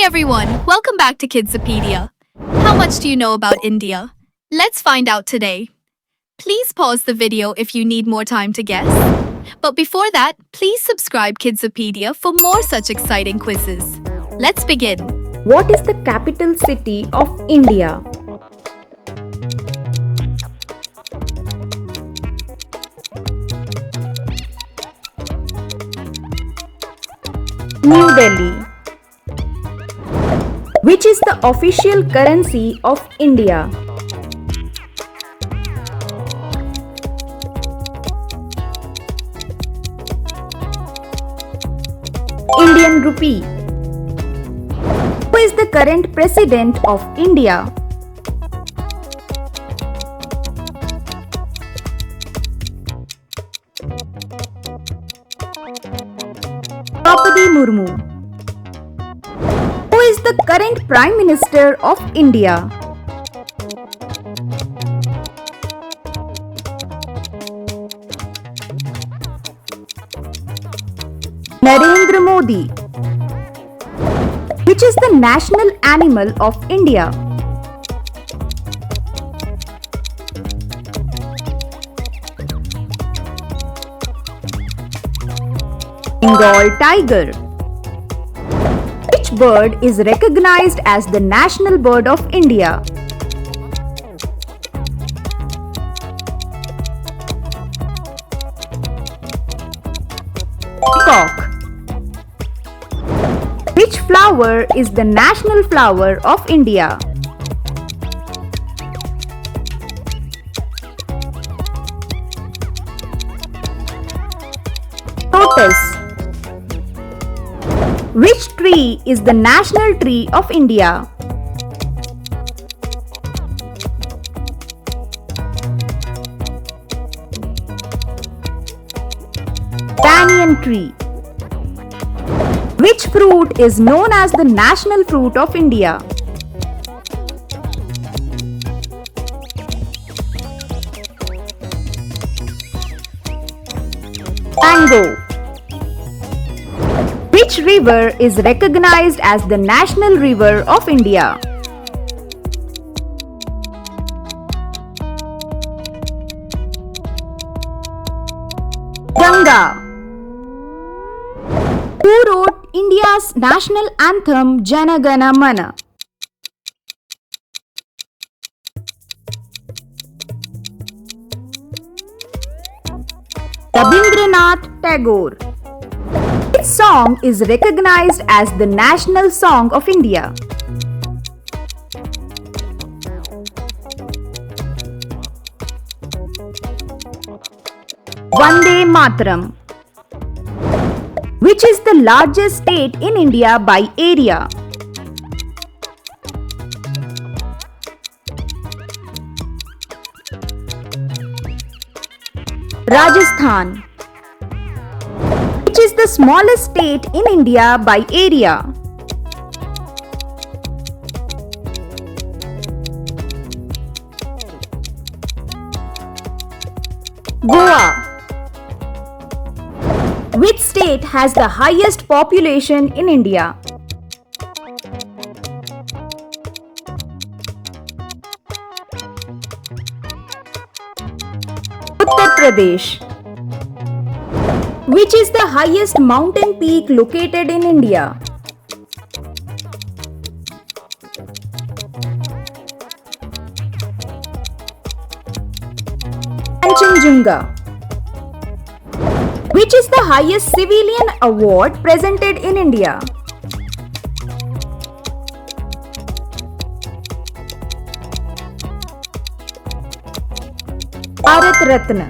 everyone, welcome back to Kidsopedia. How much do you know about India? Let's find out today. Please pause the video if you need more time to guess. But before that, please subscribe Kidsopedia for more such exciting quizzes. Let's begin. What is the capital city of India? New Delhi. Which is the official currency of India? Indian rupee. Who is the current president of India? Draupadi Murmu. Who is the current Prime Minister of India? Narendra Modi. Which is the national animal of India? Bengal tiger. Which bird is recognized as the national bird of India? Peacock. Which flower is the national flower of India? Lotus. Which tree is the national tree of India? Banyan tree. Which fruit is known as the national fruit of India? Mango. Which river is recognized as the national river of India? Ganga. Who wrote India's national anthem Jana Gana Mana? Rabindranath Tagore. Which song is recognized as the national song of India? Vande Mataram. Which is the largest state in India by area? Rajasthan. Which is the smallest state in India by area? Goa. Which state has the highest population in India? Uttar Pradesh. Which is the highest mountain peak located in India? Kanchenjunga. Which is the highest civilian award presented in India? Bharat Ratna.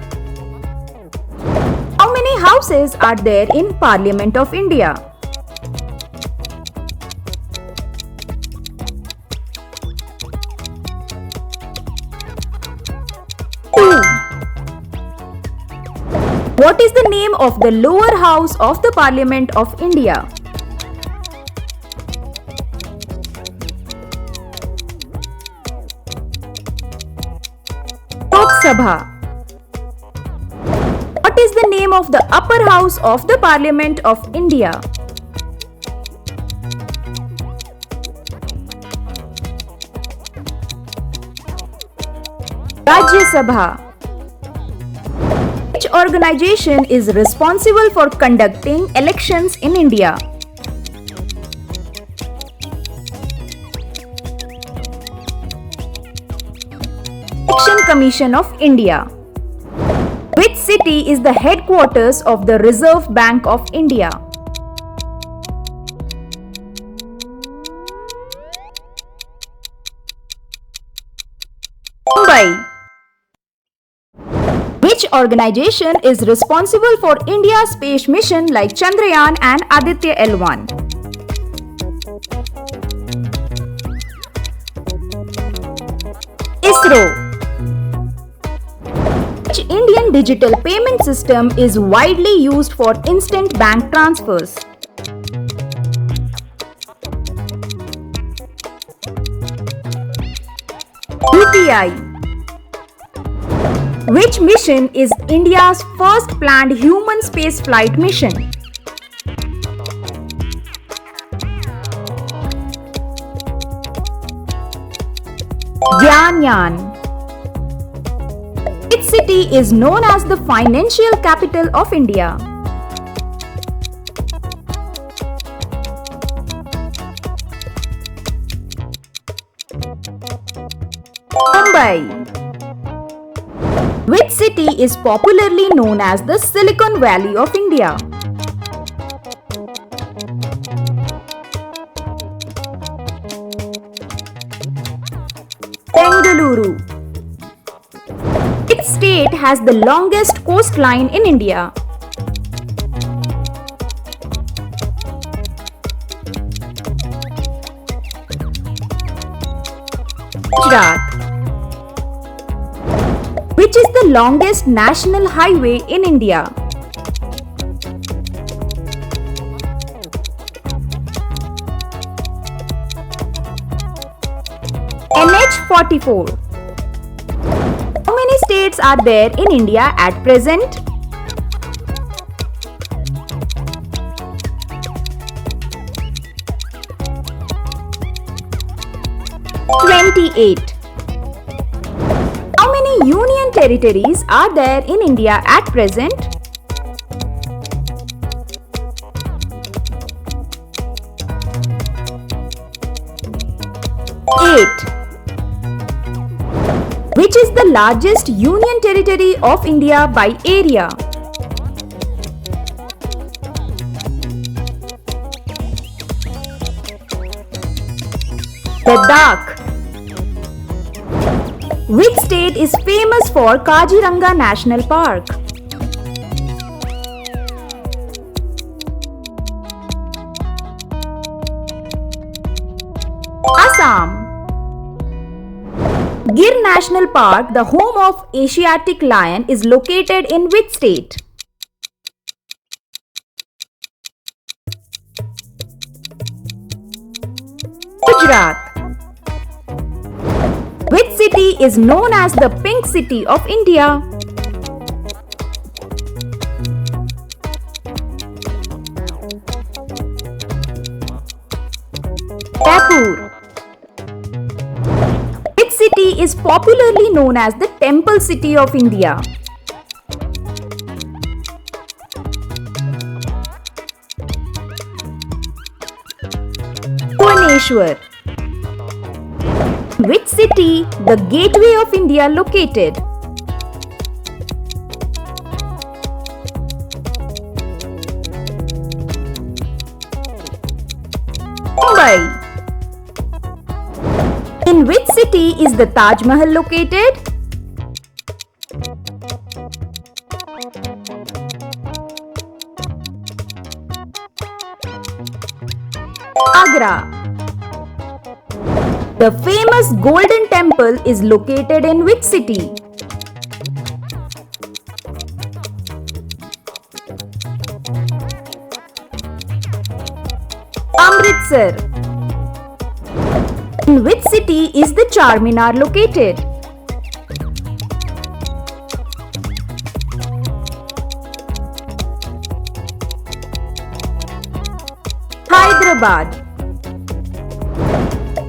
How many houses are there in Parliament of India? Two. What is the name of the lower house of the Parliament of India? Lok Sabha. What is the name of the upper house of the Parliament of India? Rajya Sabha. Which organization is responsible for conducting elections in India? Election Commission of India. Which city is the headquarters of the Reserve Bank of India? Mumbai. Which organization is responsible for India's space mission like Chandrayaan and Aditya L1? ISRO. Which Indian digital payment system is widely used for instant bank transfers? UPI. Which mission is India's first planned human spaceflight mission? Gyanyan. Which city is known as the financial capital of India? Mumbai. Which city is popularly known as the Silicon Valley of India? Bengaluru. Which state has the longest coastline in India? Gujarat. Which is the longest national highway in India? NH44. How many states are there in India at present? (28). How many union territories are there in India at present? (8). Which is the largest union territory of India by area? Ladakh. Which state is famous for Kaziranga National Park? Assam. Gir National Park, the home of Asiatic lion, is located in which state? Gujarat. Which city is known as the Pink City of India? Jaipur. Which city is popularly known as the Temple City of India? Bhubaneswar. Which city the Gateway of India located? Mumbai. In which city is the Taj Mahal located? Agra. The famous Golden Temple is located in which city? Amritsar. In which city is the Charminar located? Hyderabad.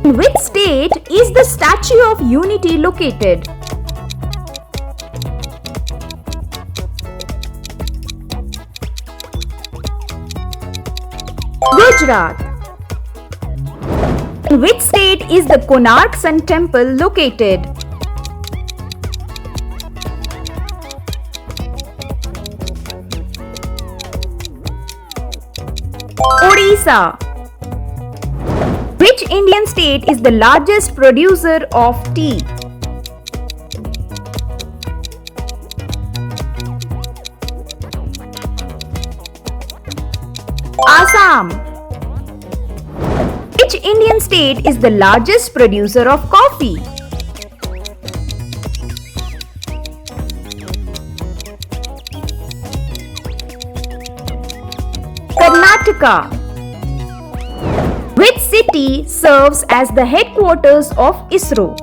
In which state is the Statue of Unity located? Gujarat. In which state is the Konark Sun Temple located? Odisha. Which Indian state is the largest producer of tea? Assam. Which Indian state is the largest producer of coffee? Karnataka. Which city serves as the headquarters of ISRO?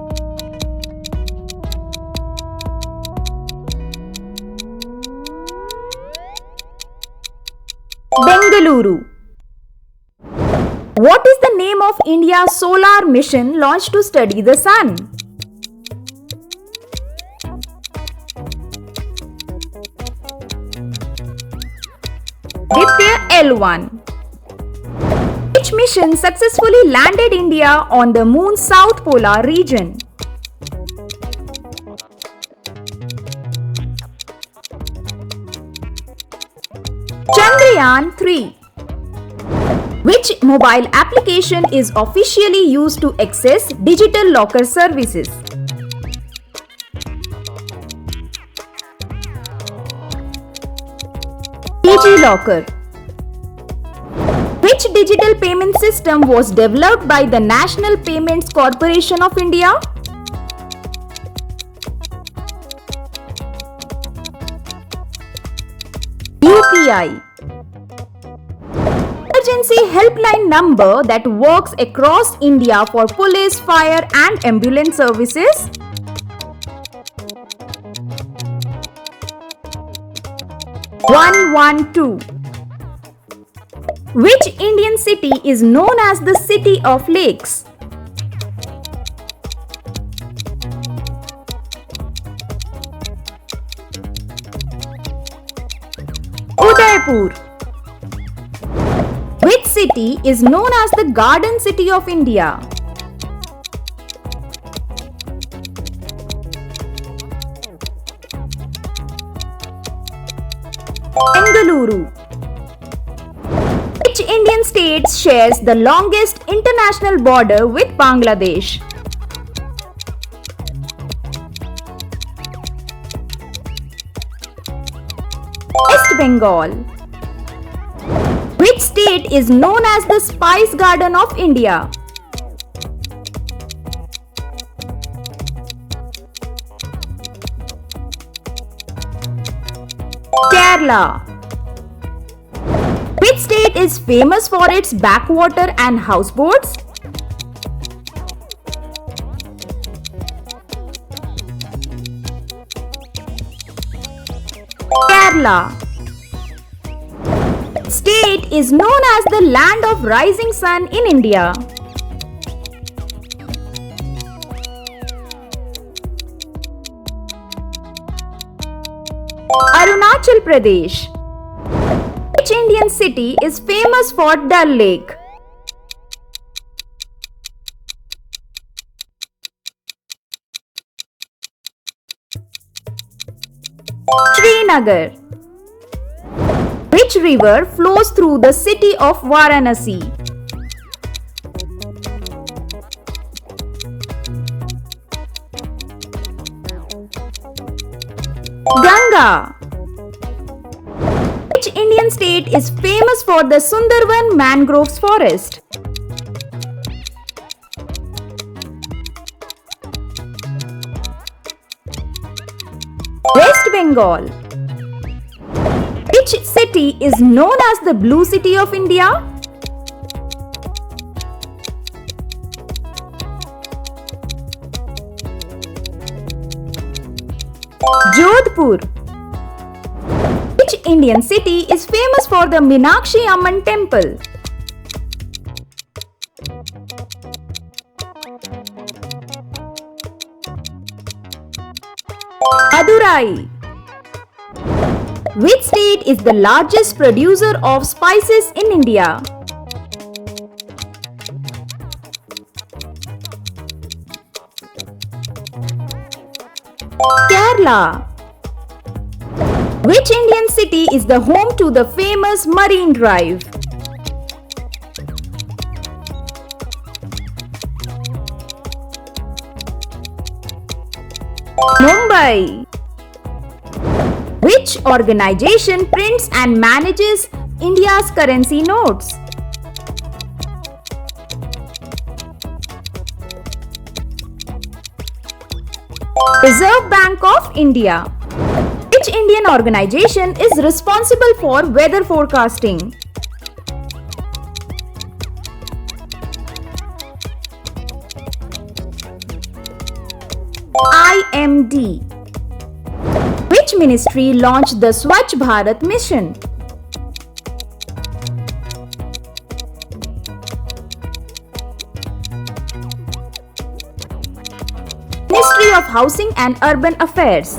Bengaluru. What is the name of India's solar mission launched to study the sun? Ditya L1. Which mission successfully landed India on the moon's south polar region? Chandrayaan 3. Which mobile application is officially used to access digital locker services? DigiLocker. Which digital payment system was developed by the National Payments Corporation of India? UPI. Emergency helpline number that works across India for police, fire and ambulance services? 112. Which Indian city is known as the City of Lakes? Udaipur. Which city is known as the Garden City of India? Bengaluru. Which Indian state shares the longest international border with Bangladesh? West Bengal. Which state is known as the Spice Garden of India? Kerala. Which state is famous for its backwater and houseboats? Kerala. Which state is known as the land of rising sun in India? Arunachal Pradesh. Which Indian city is famous for Dal Lake? Srinagar. Which river flows through the city of Varanasi? Ganga. Which Indian state is famous for the Sundarban mangroves forest? West Bengal. Which city is known as the Blue City of India? Jodhpur. Which Indian city is famous for the Meenakshi Amman temple? Madurai. Which state is the largest producer of spices in India? Kerala. Which Indian city is the home to the famous Marine Drive? Mumbai. Which organization prints and manages India's currency notes? Reserve Bank of India. Which Indian organization is responsible for weather forecasting? IMD. Which ministry launched the Swachh Bharat mission? Ministry of Housing and Urban Affairs.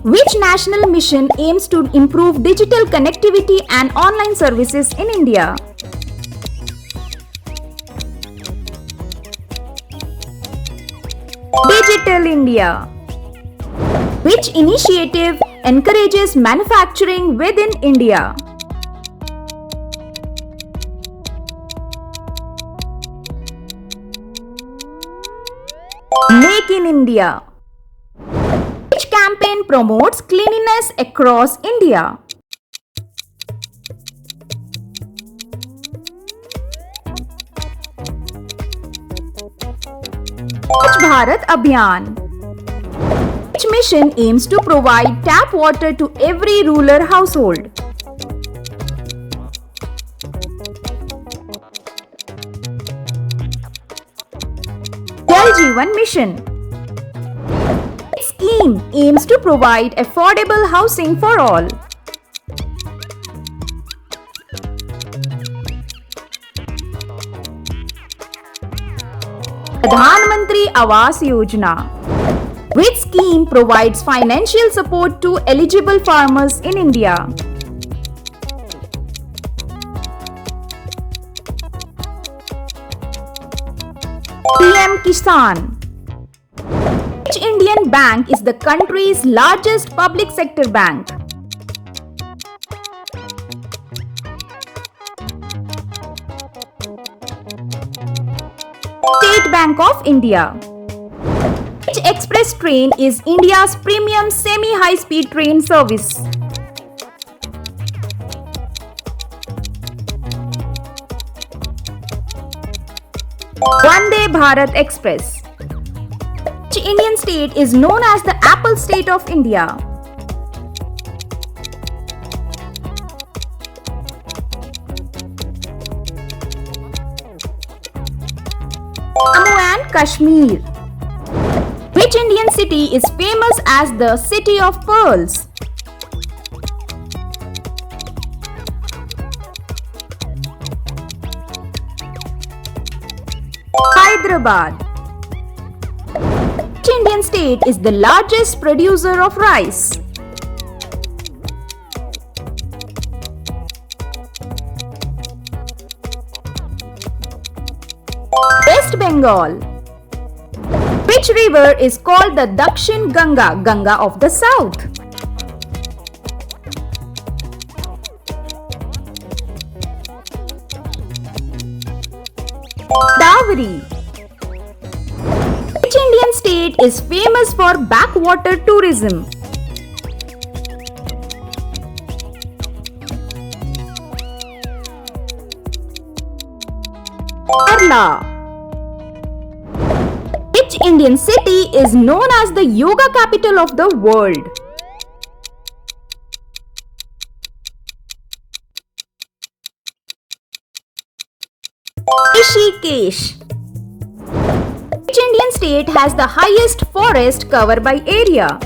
Which national mission aims to improve digital connectivity and online services in India? Digital India. Which initiative encourages manufacturing within India? Make in India. Which campaign promotes cleanliness across India? Swachh Bharat Abhiyan. Which mission aims to provide tap water to every rural household? Jal Jeevan Mission. Which scheme aims to provide affordable housing for all? Pradhan Mantri Awas Yojana. Which scheme provides financial support to eligible farmers in India? PM Kisan. Which Indian bank is the country's largest public sector bank? State Bank of India. Which express train is India's premium semi-high-speed train service? Vande Bharat Express. Which Indian state is known as the Apple State of India? Jammu and Kashmir. Which Indian city is famous as the City of Pearls? Hyderabad. Which Indian state is the largest producer of rice? West Bengal. Which river is called the Dakshin Ganga, Ganga of the South? Godavari. Which Indian state is famous for backwater tourism? Kerala. Which Indian city is known as the yoga capital of the world? Rishikesh. Which Indian state has the highest forest cover by area?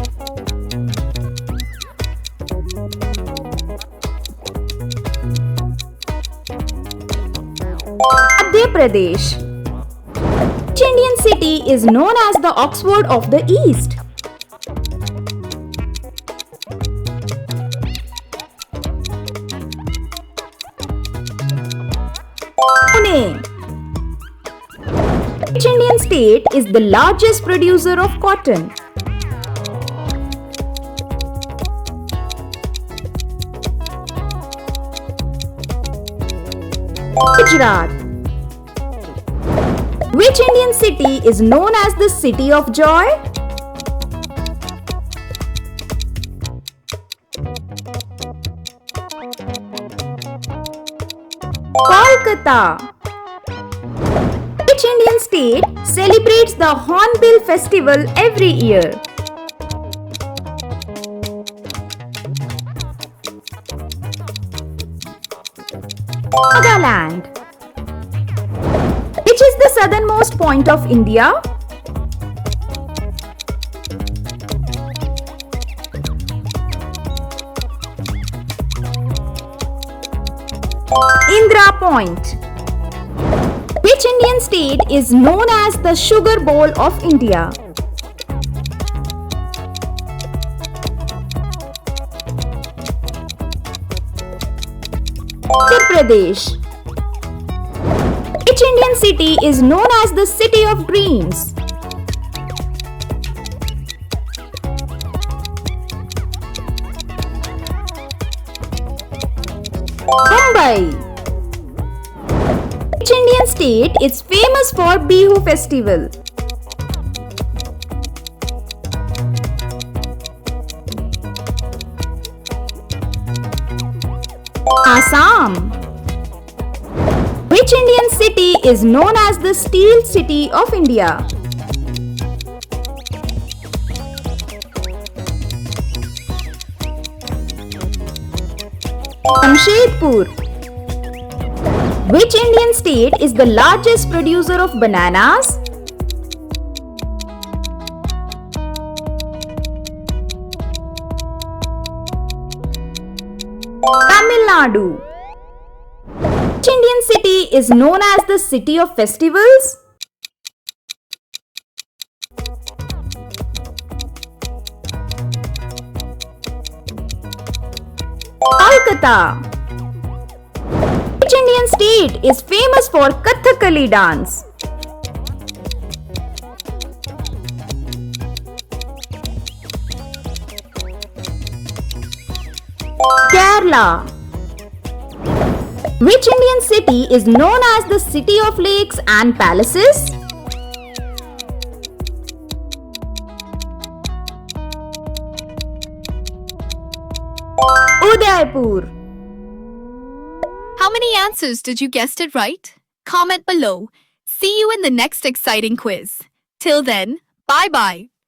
Madhya Pradesh. Which Indian city is known as the Oxford of the East? Pune. Which Indian state is the largest producer of cotton? Gujarat. Which Indian city is known as the City of Joy? Kolkata. Which Indian state celebrates the Hornbill Festival every year? Nagaland. Which is the southernmost point of India? Indira Point. Which Indian state is known as the Sugar Bowl of India? Uttar Pradesh. Which Indian city is known as the City of Dreams? Mumbai. Which Indian state is famous for Bihu festival? Assam. Which Indian city is known as the Steel City of India? Jamshedpur. Which Indian state is the largest producer of bananas? Tamil Nadu. Which Indian city is known as the City of Festivals? Kolkata. Which Indian state is famous for Kathakali dance? Kerala. Which Indian city is known as the City of Lakes and Palaces? Udaipur. How many answers did you guess it right? Comment below. See you in the next exciting quiz. Till then, bye-bye.